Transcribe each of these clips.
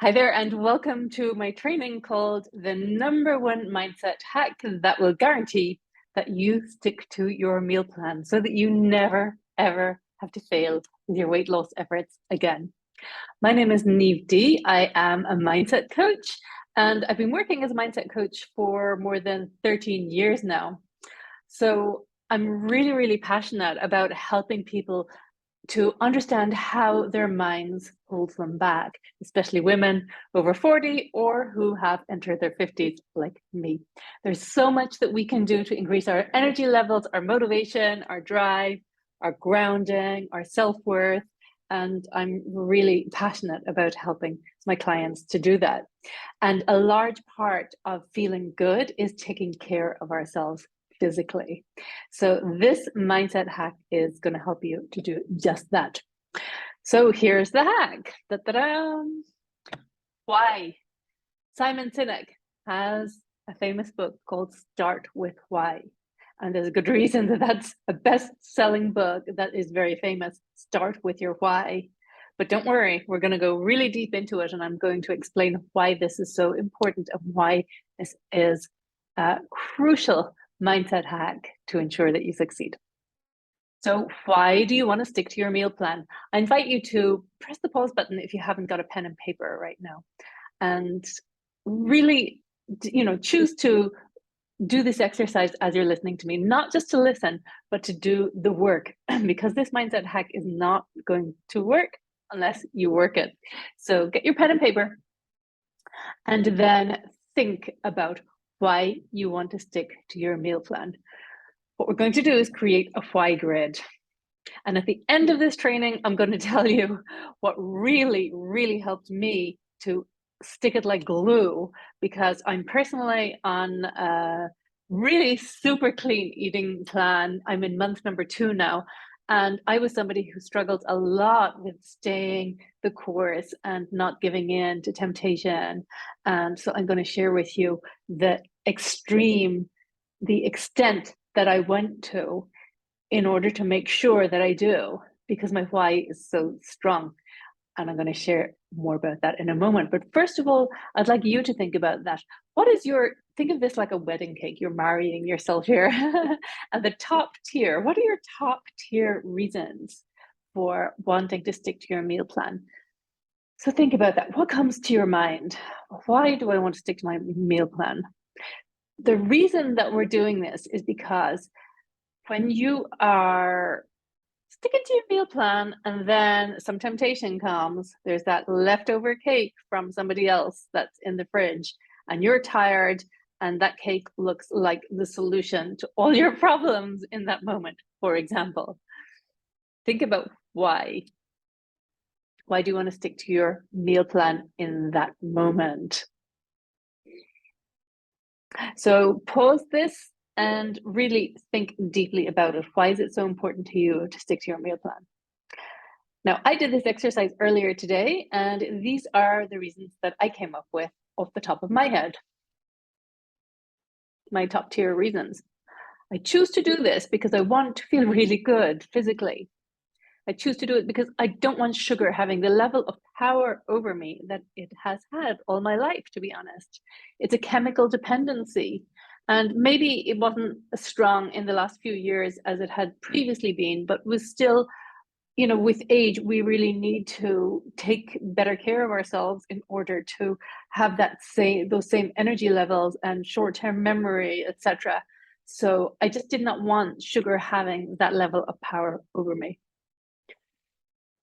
Hi there, and welcome to my training called the #1 Mindset Hack that will guarantee that you stick to your meal plan so that you never, ever have to fail with your weight loss efforts again. My name is Niamh Dee. I am a mindset coach, and I've been working as a mindset coach for more than 13 years now. So I'm really, really passionate about helping people to understand how their minds hold them back, especially women over 40 or who have entered their 50s like me. There's so much that we can do to increase our energy levels, our motivation, our drive, our grounding, our self-worth. And I'm really passionate about helping my clients to do that. And a large part of feeling good is taking care of ourselves physically. So this mindset hack is going to help you to do just that. So here's the hack. Da-da-da. Why? Simon Sinek has a famous book called Start with Why. And there's a good reason that that's a best-selling book that is very famous. Start with your why. But don't worry, we're going to go really deep into it, and I'm going to explain why this is so important and why this is a crucial mindset hack to ensure that you succeed. So why do you want to stick to your meal plan? I invite you to press the pause button if you haven't got a pen and paper right now, and really, choose to do this exercise as you're listening to me, not just to listen, but to do the work, because this mindset hack is not going to work unless you work it. So get your pen and paper and then think about why you want to stick to your meal plan. What we're going to do is create a why grid. And at the end of this training, I'm going to tell you what really, really helped me to stick it like glue, because I'm personally on a really super clean eating plan. I'm in month number 2 now. And I was somebody who struggled a lot with staying the course and not giving in to temptation. And so I'm going to share with you the extent that I went to in order to make sure that I do, because my why is so strong. And I'm going to share more about that in a moment. But first of all, I'd like you to think about that. Think of this like a wedding cake. You're marrying yourself here. And the top tier, what are your top tier reasons for wanting to stick to your meal plan? So think about that. What comes to your mind? Why do I want to stick to my meal plan? The reason that we're doing this is because when you are sticking to your meal plan and then some temptation comes, there's that leftover cake from somebody else that's in the fridge, and you're tired, and that cake looks like the solution to all your problems in that moment, for example. Think about why. Why do you want to stick to your meal plan in that moment? So pause this and really think deeply about it. Why is it so important to you to stick to your meal plan? Now, I did this exercise earlier today, and these are the reasons that I came up with off the top of my head. My top tier reasons. I choose to do this because I want to feel really good physically. I choose to do it because I don't want sugar having the level of power over me that it has had all my life, to be honest. It's a chemical dependency. And maybe it wasn't as strong in the last few years as it had previously been, but was still, with age, we really need to take better care of ourselves in order to have those same energy levels and short-term memory, etc. So I just did not want sugar having that level of power over me.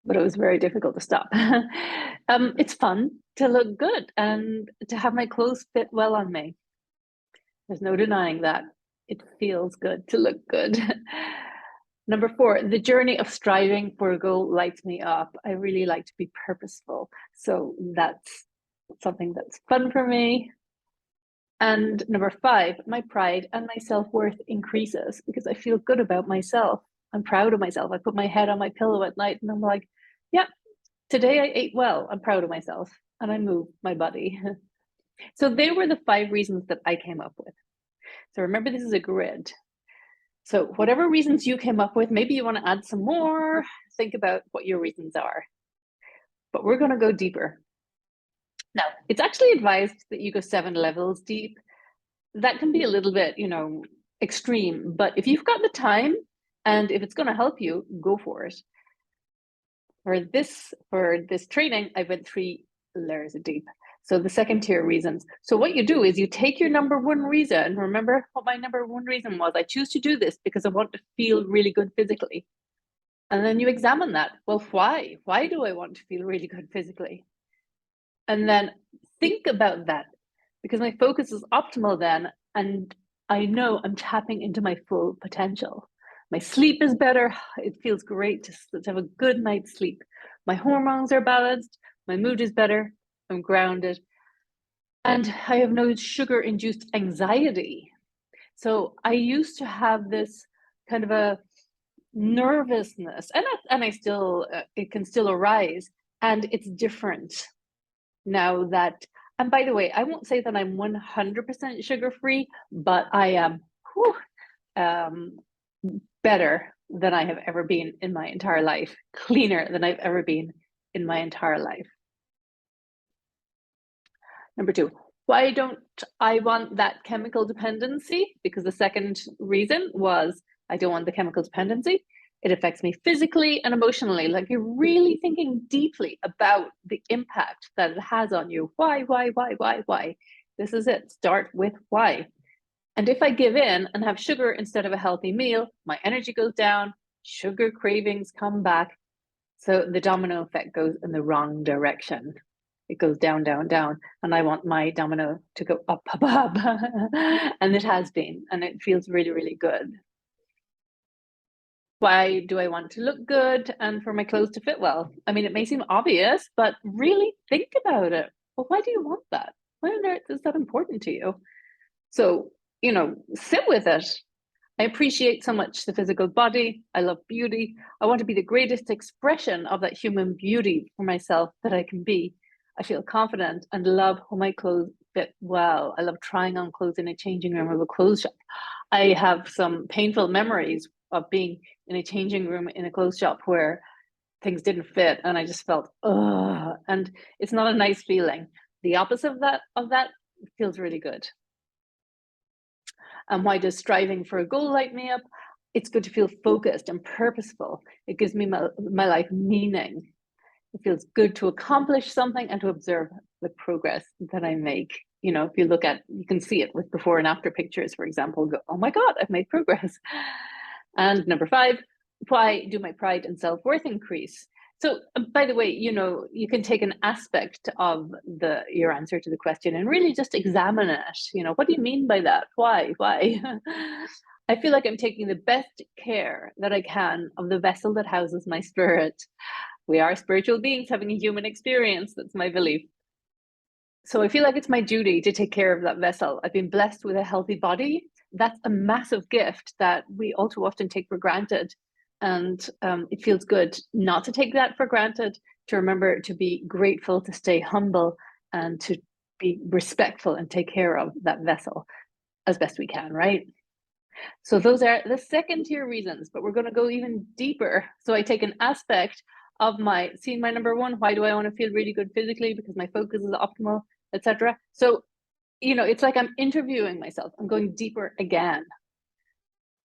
But it was very difficult to stop. It's fun to look good and to have my clothes fit well on me. There's no denying that. It feels good to look good. Number 4, the journey of striving for a goal lights me up. I really like to be purposeful. So that's something that's fun for me. And number 5, my pride and my self-worth increases because I feel good about myself. I'm proud of myself. I put my head on my pillow at night and I'm like, yeah, today I ate well. I'm proud of myself and I move my body. So they were the 5 reasons that I came up with. So remember, this is a grid. So whatever reasons you came up with, maybe you want to add some more, think about what your reasons are. But we're going to go deeper. Now, it's actually advised that you go 7 levels deep. That can be a little bit, extreme, but if you've got the time and if it's going to help you, go for it. For this training, I went 3 layers of deep. So the second tier reasons. So what you do is you take your number one reason. Remember what my number one reason was? I choose to do this because I want to feel really good physically. And then you examine that. Well, why? Why do I want to feel really good physically? And then think about that, because my focus is optimal then, and I know I'm tapping into my full potential. My sleep is better. It feels great to have a good night's sleep. My hormones are balanced. My mood is better. I'm grounded. And I have no sugar-induced anxiety. So I used to have this kind of a nervousness, and I still, it can still arise, and it's different now that, and by the way, I won't say that I'm 100% sugar-free, but I am better than I have ever been in my entire life, cleaner than I've ever been in my entire life. Number 2, why don't I want that chemical dependency? Because the second reason was I don't want the chemical dependency. It affects me physically and emotionally. Like, you're really thinking deeply about the impact that it has on you. Why? This is it. Start with why. And if I give in and have sugar instead of a healthy meal, my energy goes down, sugar cravings come back. So the domino effect goes in the wrong direction. It goes down, down, down. And I want my domino to go up, up, up. And it has been, and it feels really, really good. Why do I want to look good and for my clothes to fit well? I mean, it may seem obvious, but really think about it. Well, why do you want that? Why on earth is that important to you? So, sit with it. I appreciate so much the physical body. I love beauty. I want to be the greatest expression of that human beauty for myself that I can be. I feel confident and love how my clothes fit well. I love trying on clothes in a changing room of a clothes shop. I have some painful memories of being in a changing room in a clothes shop where things didn't fit and I just felt, ugh, and it's not a nice feeling. The opposite of that feels really good. And why does striving for a goal light me up? It's good to feel focused and purposeful. It gives me my life meaning. It feels good to accomplish something and to observe the progress that I make. If you look at, you can see it with before and after pictures, for example, go, oh my God, I've made progress. And number 5, why do my pride and self-worth increase? So, by the way, you can take an aspect of your answer to the question and really just examine it. What do you mean by that? Why? I feel like I'm taking the best care that I can of the vessel that houses my spirit. We are spiritual beings having a human experience. That's my belief. So I feel like it's my duty to take care of that vessel. I've been blessed with a healthy body. That's a massive gift that we all too often take for granted. And it feels good not to take that for granted, to remember to be grateful, to stay humble, and to be respectful and take care of that vessel as best we can, right? So those are the second tier reasons, but we're going to go even deeper. So I take an aspect of seeing my number 1, why do I want to feel really good physically? Because my focus is optimal, etc. So, it's like I'm interviewing myself. I'm going deeper again.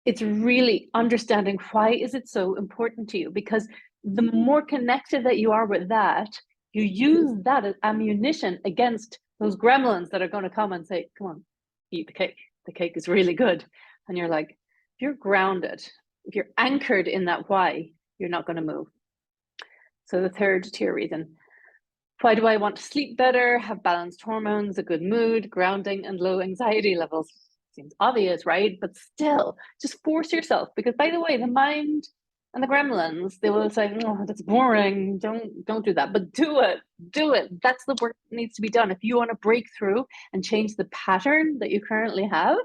It's really understanding why is it so important to you? Because the more connected that you are with that, you use that as ammunition against those gremlins that are going to come and say, come on, eat the cake. The cake is really good. And you're like, if you're grounded, if you're anchored in that why, you're not going to move. So the third tier reason, why do I want to sleep better, have balanced hormones, a good mood, grounding, and low anxiety levels? Seems obvious, right? But still, just force yourself. Because by the way, the mind and the gremlins, they will say, oh, that's boring. Don't do that. But do it. That's the work that needs to be done. If you want to break through and change the pattern that you currently have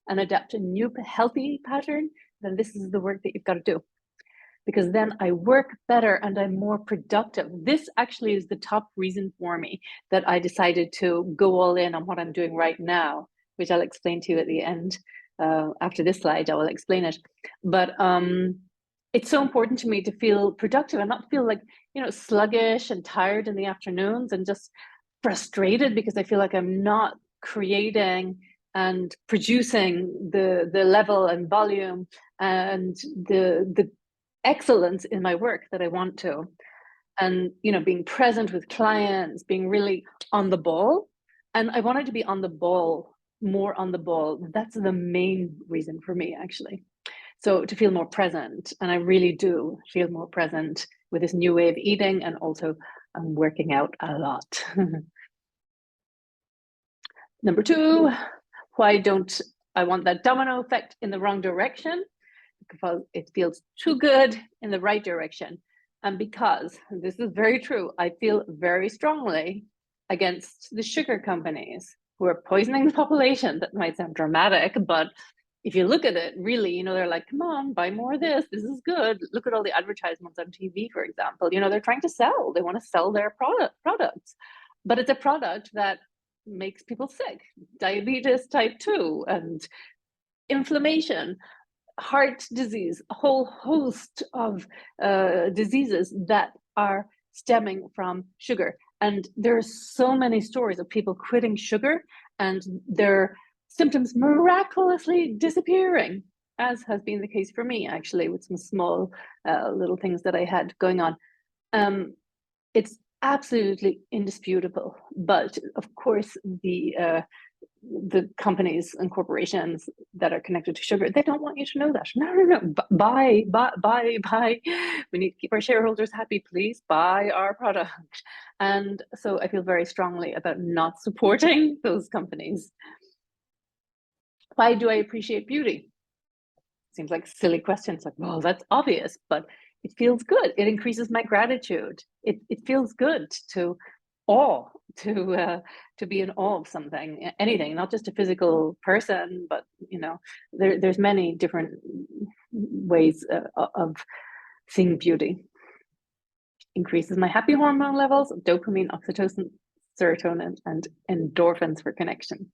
and adapt a new healthy pattern, then this is the work that you've got to do. Because then I work better and I'm more productive. This actually is the top reason for me that I decided to go all in on what I'm doing right now, which I'll explain to you at the end. After this slide, I will explain it. But it's so important to me to feel productive and not feel like, sluggish and tired in the afternoons and just frustrated because I feel like I'm not creating and producing the level and volume and the excellence in my work that I want to. And being present with clients, being really on the ball. And I wanted to be on the ball, more on the ball. That's the main reason for me, actually. So to feel more present, and I really do feel more present with this new way of eating, and also I'm working out a lot. Number 2, why don't I want that domino effect in the wrong direction? Because it feels too good in the right direction. And because, and this is very true, I feel very strongly against the sugar companies who are poisoning the population. That might sound dramatic, but if you look at it, really, they're like, come on, buy more of this. This is good. Look at all the advertisements on TV, for example. They're trying to sell. They want to sell their products. But it's a product that makes people sick. Diabetes type 2 and inflammation, heart disease, a whole host of diseases that are stemming from sugar. And there's so many stories of people quitting sugar and their symptoms miraculously disappearing, as has been the case for me, actually, with some small little things that I had going on. It's absolutely indisputable. But of course, the companies and corporations that are connected to sugar, they don't want you to know that. No. Buy. We need to keep our shareholders happy. Please buy our product. And so I feel very strongly about not supporting those companies. Why do I appreciate beauty? Seems like a silly question. It's like, well, that's obvious, but it feels good. It increases my gratitude. It feels good to awe, to be in awe of something, anything, not just a physical person, but there's many different ways of seeing beauty. Increases my happy hormone levels, dopamine, oxytocin, serotonin, and endorphins for connection.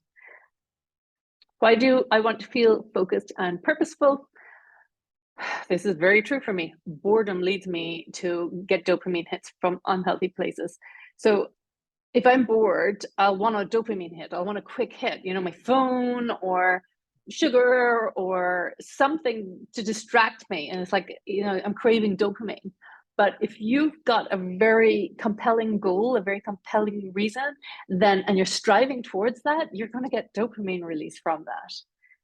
Why do I want to feel focused and purposeful? This is very true for me. Boredom leads me to get dopamine hits from unhealthy places. So if I'm bored, I'll want a dopamine hit. I'll want a quick hit, my phone or sugar or something to distract me. And it's like, I'm craving dopamine. But if you've got a very compelling goal, a very compelling reason, and you're striving towards that, you're going to get dopamine release from that.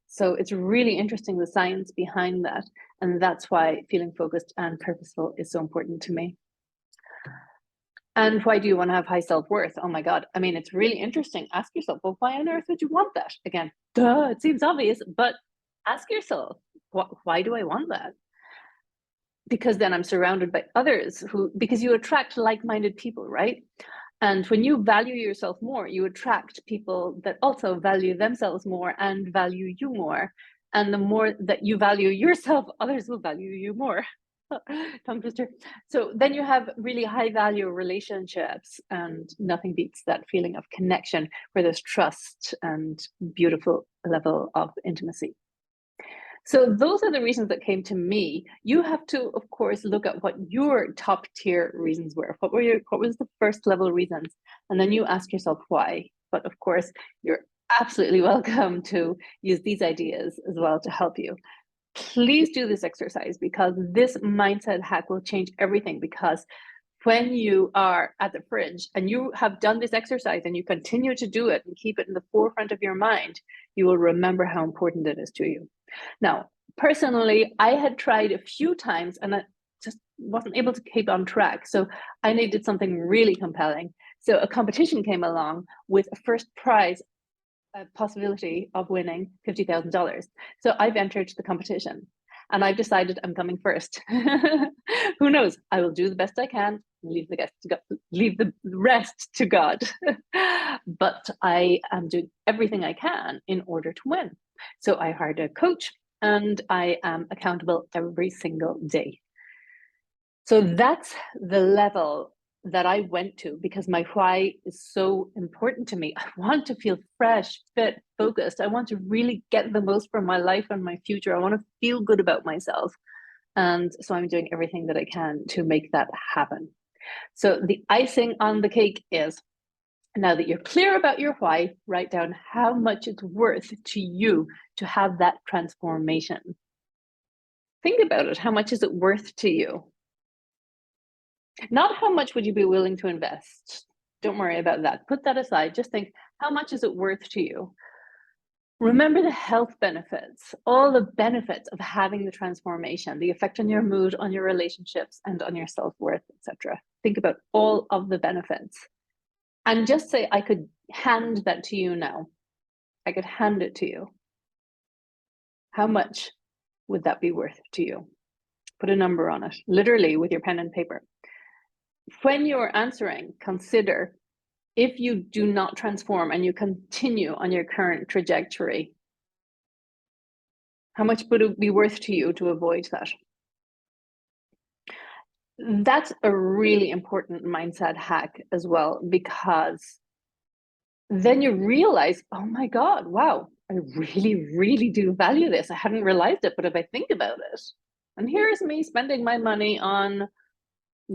So it's really interesting, the science behind that. And that's why feeling focused and purposeful is so important to me. And why do you want to have high self-worth? Oh my God. I mean, it's really interesting. Ask yourself, well, why on earth would you want that? Again, duh, it seems obvious, but ask yourself, why do I want that? Because then I'm surrounded by others because you attract like-minded people, right? And when you value yourself more, you attract people that also value themselves more and value you more. And the more that you value yourself, others will value you more. Tongue twister. So then you have really high value relationships, and nothing beats that feeling of connection where there's trust and beautiful level of intimacy. So those are the reasons that came to me. You have to, of course, look at what your top tier reasons were. What was the first level reasons? And then you ask yourself why. But of course, you're absolutely welcome to use these ideas as well to help you. Please do this exercise, because this mindset hack will change everything. Because when you are at the fridge and you have done this exercise and you continue to do it and keep it in the forefront of your mind, you will remember how important it is to you. Now, personally, I had tried a few times and I just wasn't able to keep on track. So I needed something really compelling. So a competition came along with a first prize, a possibility of winning $50,000. So I've entered the competition and I've decided I'm coming first. Who knows? I will do the best I can, leave the rest to God. But I am doing everything I can in order to win. So I hired a coach and I am accountable every single day. So that's the level that I went to, because my why is so important to me. I want to feel fresh, fit, focused. I want to really get the most from my life and my future. I want to feel good about myself. And so I'm doing everything that I can to make that happen. So the icing on the cake is Now that you're clear about your why, write down how much it's worth to you to have that transformation. Think about it. How much is it worth to you? Not how much would you be willing to invest. Don't worry about that. Put that aside. Just think, how much is it worth to you? Remember the health benefits, all the benefits of having the transformation, the effect on your mood, on your relationships, and on your self-worth, etc. Think about all of the benefits. And just say, I could hand that to you now. I could hand it to you. How much would that be worth to you? Put a number on it, literally with your pen and paper. When you're answering, consider, if you do not transform and you continue on your current trajectory, how much would it be worth to you to avoid that? That's a really important mindset hack as well, because then you realize, oh my God, wow, I really, really do value this. I hadn't realized it, but if I think about it, and here's me spending my money on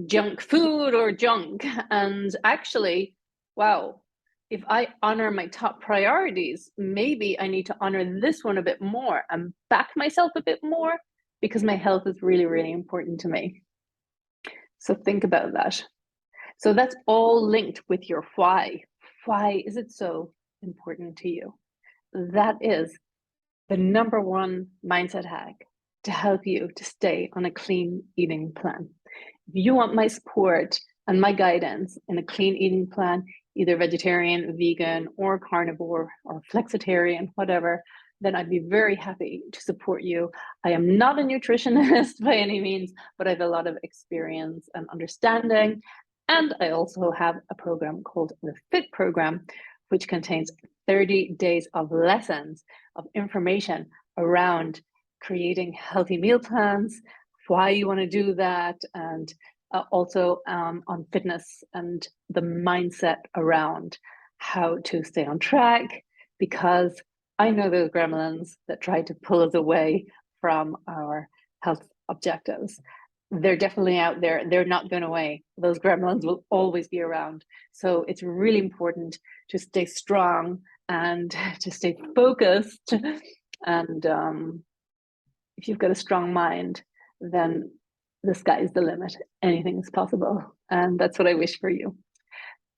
junk food or junk, and actually, wow, if I honor my top priorities, maybe I need to honor this one a bit more and back myself a bit more, because my health is really, really important to me. So think about that. So that's all linked with your why. Why is it so important to you? That is the number one mindset hack to help you to stay on a clean eating plan. If you want my support and my guidance in a clean eating plan, either vegetarian, vegan, or carnivore, or flexitarian, whatever, then I'd be very happy to support you. I am not a nutritionist by any means, but I have a lot of experience and understanding. And I also have a program called the FIT program, which contains 30 days of lessons of information around creating healthy meal plans, why you want to do that, and also on fitness and the mindset around how to stay on track, because I know those gremlins that try to pull us away from our health objectives. They're definitely out there. They're not going away. Those gremlins will always be around. So it's really important to stay strong and to stay focused. And if you've got a strong mind, then the sky is the limit. Anything is possible. And that's what I wish for you.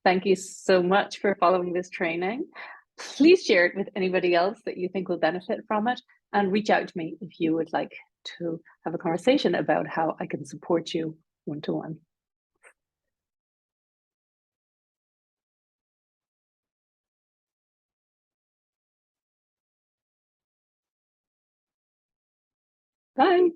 Thank you so much for following this training. Please share it with anybody else that you think will benefit from it, and reach out to me if you would like to have a conversation about how I can support you one-to-one. Bye.